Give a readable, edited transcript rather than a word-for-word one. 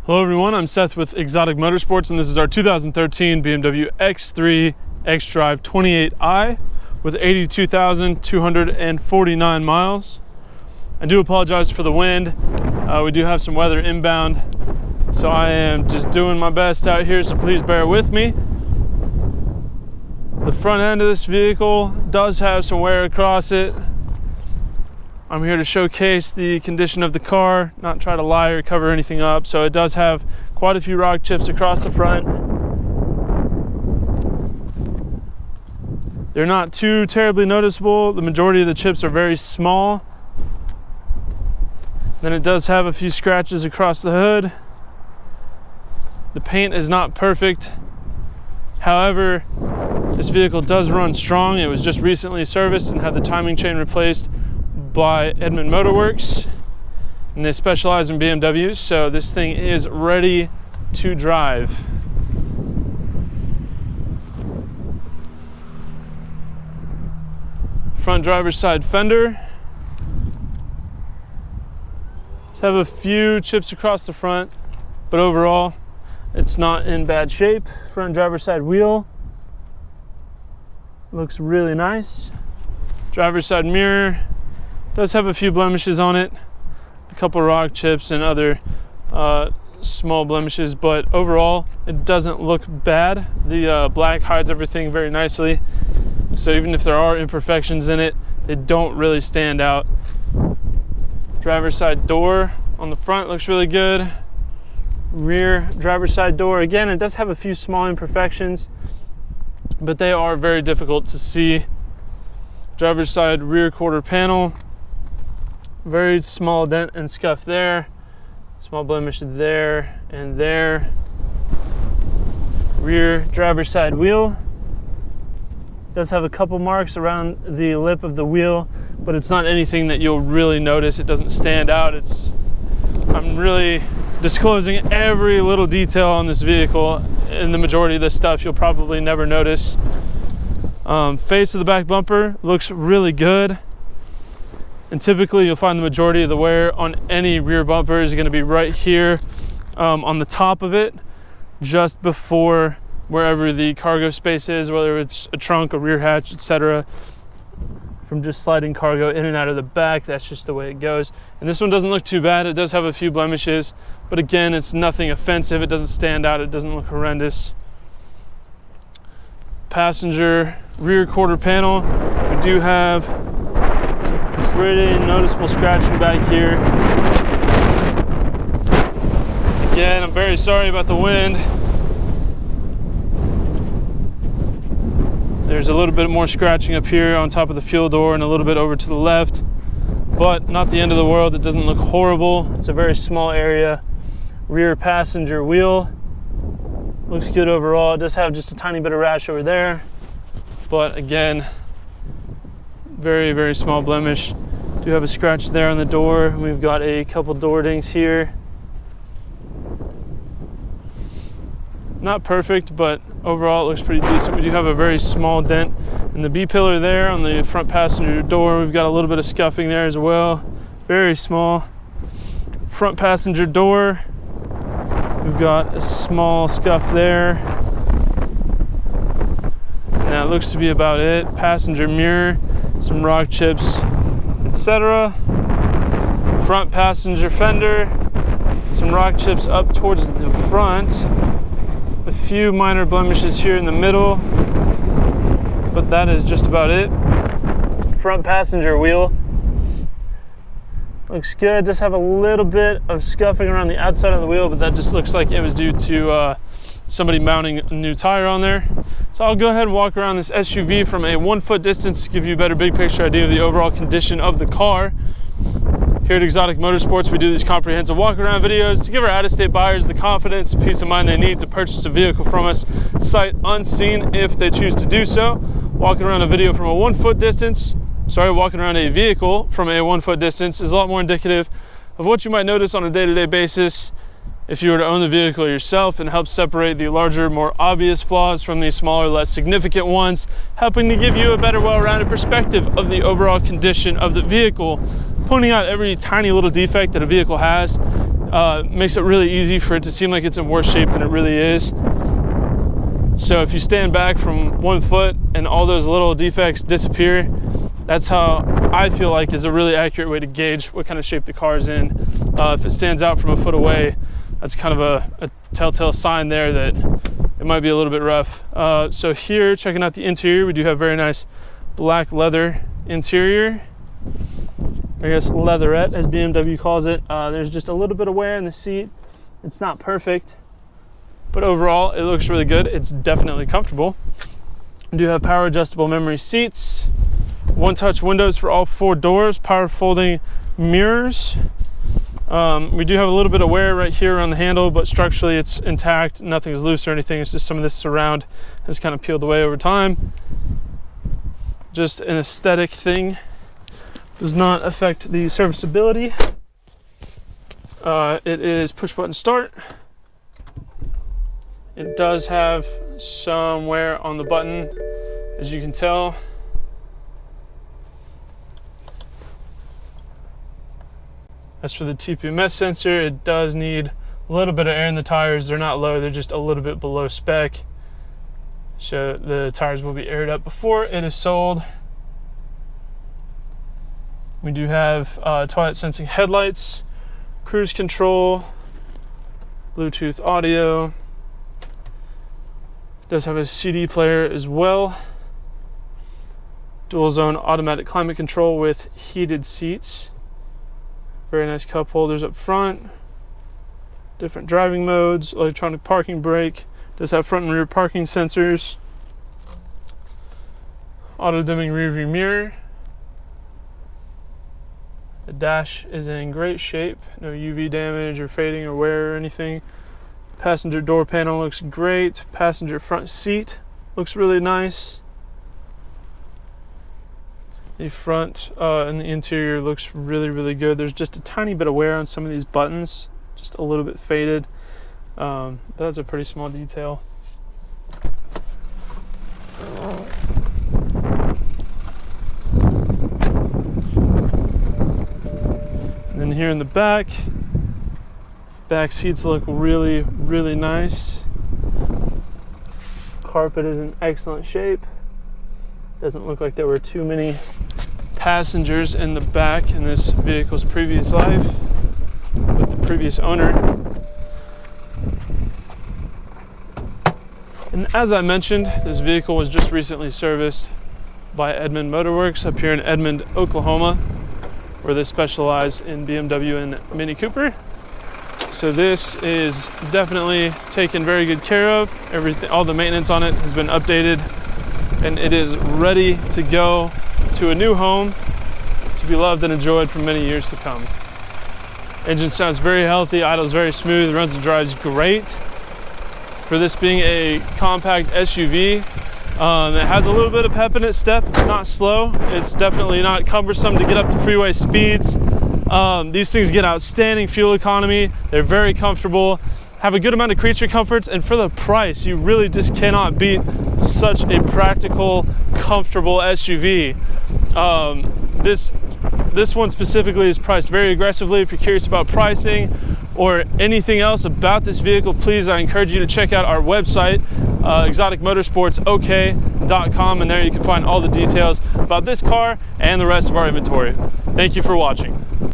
Hello everyone, I'm Seth with Exotic Motorsports, and this is our 2013 BMW X3 xDrive28i with 82,249 miles. I do apologize for the wind. We do have some weather inbound, so I am just doing my best out here, so please bear with me. The front end of this vehicle does have some wear across it. I'm here to showcase the condition of the car, not try to lie or cover anything up. So it does have quite a few rock chips across the front. They're not too terribly noticeable. The majority of the chips are very small. Then it does have a few scratches across the hood. The paint is not perfect. However, this vehicle does run strong. It was just recently serviced and had the timing chain replaced by Edmond Motorworks, and they specialize in BMWs, so this thing is ready to drive. Front driver's side fender. Let's have a few chips across the front, but overall it's not in bad shape. Front driver's side wheel looks really nice. Driver's side mirror does have a few blemishes on it, a couple rock chips and other small blemishes, but overall it doesn't look bad. The black hides everything very nicely, so even if there are imperfections in it, they don't really stand out. Driver's side door on the front looks really good. Rear driver's side door, again, it does have a few small imperfections, but they are very difficult to see. Driver's side rear quarter panel, very small dent and scuff there, small blemish there and there. Rear driver's side wheel does have a couple marks around the lip of the wheel, but it's not anything that you'll really notice. It doesn't stand out. I'm really disclosing every little detail on this vehicle, and the majority of this stuff you'll probably never notice. Face of the back bumper looks really good. And typically you'll find the majority of the wear on any rear bumper is going to be right here on the top of it, just before wherever the cargo space is, whether it's a trunk, a rear hatch, etc. From just sliding cargo in and out of the back, that's just the way it goes. And this one doesn't look too bad. It does have a few blemishes, but again, it's nothing offensive. It doesn't stand out. It doesn't look horrendous. Passenger rear quarter panel, we do have pretty noticeable scratching back here. Again, I'm very sorry about the wind. There's a little bit more scratching up here on top of the fuel door and a little bit over to the left, but not the end of the world. It doesn't look horrible. It's a very small area. Rear passenger wheel looks good overall. It does have just a tiny bit of rash over there, but again, very, very small blemish. Do have a scratch there on the door. We've got a couple door dings here. Not perfect, but overall it looks pretty decent. We do have a very small dent in the B-pillar there on the front passenger door. We've got a little bit of scuffing there as well. Very small. Front passenger door, we've got a small scuff there. And that looks to be about it. Passenger mirror, some rock chips, etc. Front passenger fender, some rock chips up towards the front. A few minor blemishes here in the middle, but that is just about it. Front passenger wheel looks good. Just have a little bit of scuffing around the outside of the wheel, but that just looks like it was due to somebody mounting a new tire on there. So I'll go ahead and walk around this SUV from a 1 foot distance to give you a better big picture idea of the overall condition of the car. Here at Exotic Motorsports, we do these comprehensive walk around videos to give our out-of-state buyers the confidence and peace of mind they need to purchase a vehicle from us sight unseen if they choose to do so. Walking around a vehicle from a 1 foot distance is a lot more indicative of what you might notice on a day-to-day basis if you were to own the vehicle yourself, and help separate the larger, more obvious flaws from the smaller, less significant ones, helping to give you a better, well-rounded perspective of the overall condition of the vehicle, pointing out every tiny little defect that a vehicle has, makes it really easy for it to seem like it's in worse shape than it really is. So if you stand back from 1 foot and all those little defects disappear, that's how I feel like is a really accurate way to gauge what kind of shape the car is in. If it stands out from 1 foot away, that's kind of a telltale sign there that it might be a little bit rough. So here, checking out the interior, we do have very nice black leather interior. I guess leatherette, as BMW calls it. There's just a little bit of wear in the seat. It's not perfect, but overall it looks really good. It's definitely comfortable. We do have power adjustable memory seats, one-touch windows for all 4 doors, power folding mirrors. We do have a little bit of wear right here on the handle, but structurally it's intact. Nothing's loose or anything. It's just some of this surround has kind of peeled away over time. Just an aesthetic thing. Does not affect the serviceability. It is push button start. It does have some wear on the button, as you can tell. As for the Tpms sensor, it does need a little bit of air in the tires. They're not low, they're just a little bit below spec. So the tires will be aired up before it is sold. We do have twilight sensing headlights, cruise control, Bluetooth audio. It does have a CD player as well. Dual zone automatic climate control with heated seats. Very nice cup holders up front. Different driving modes, electronic parking brake. Does have front and rear parking sensors. Auto dimming rear view mirror. The dash is in great shape. No UV damage or fading or wear or anything. Passenger door panel looks great. Passenger front seat looks really nice. The front and the interior looks really, really good. There's just a tiny bit of wear on some of these buttons, just a little bit faded. But that's a pretty small detail. And then here in the back seats look really, really nice. Carpet is in excellent shape. Doesn't look like there were too many passengers in the back in this vehicle's previous life with the previous owner. And as I mentioned, this vehicle was just recently serviced by Edmond Motorworks up here in Edmond, Oklahoma, where they specialize in BMW and Mini Cooper. So this is definitely taken very good care of. Everything, all the maintenance on it has been updated, and it is ready to go to a new home to be loved and enjoyed for many years to come. Engine sounds very healthy, idles very smooth, runs and drives great. For this being a compact SUV, it has a little bit of pep in its step. It's not slow. It's definitely not cumbersome to get up to freeway speeds. These things get outstanding fuel economy. They're very comfortable, have a good amount of creature comforts, and for the price, you really just cannot beat such a practical, comfortable SUV. This one specifically is priced very aggressively. If you're curious about pricing or anything else about this vehicle, please, I encourage you to check out our website, exoticmotorsportsok.com, and there you can find all the details about this car and the rest of our inventory. Thank you for watching.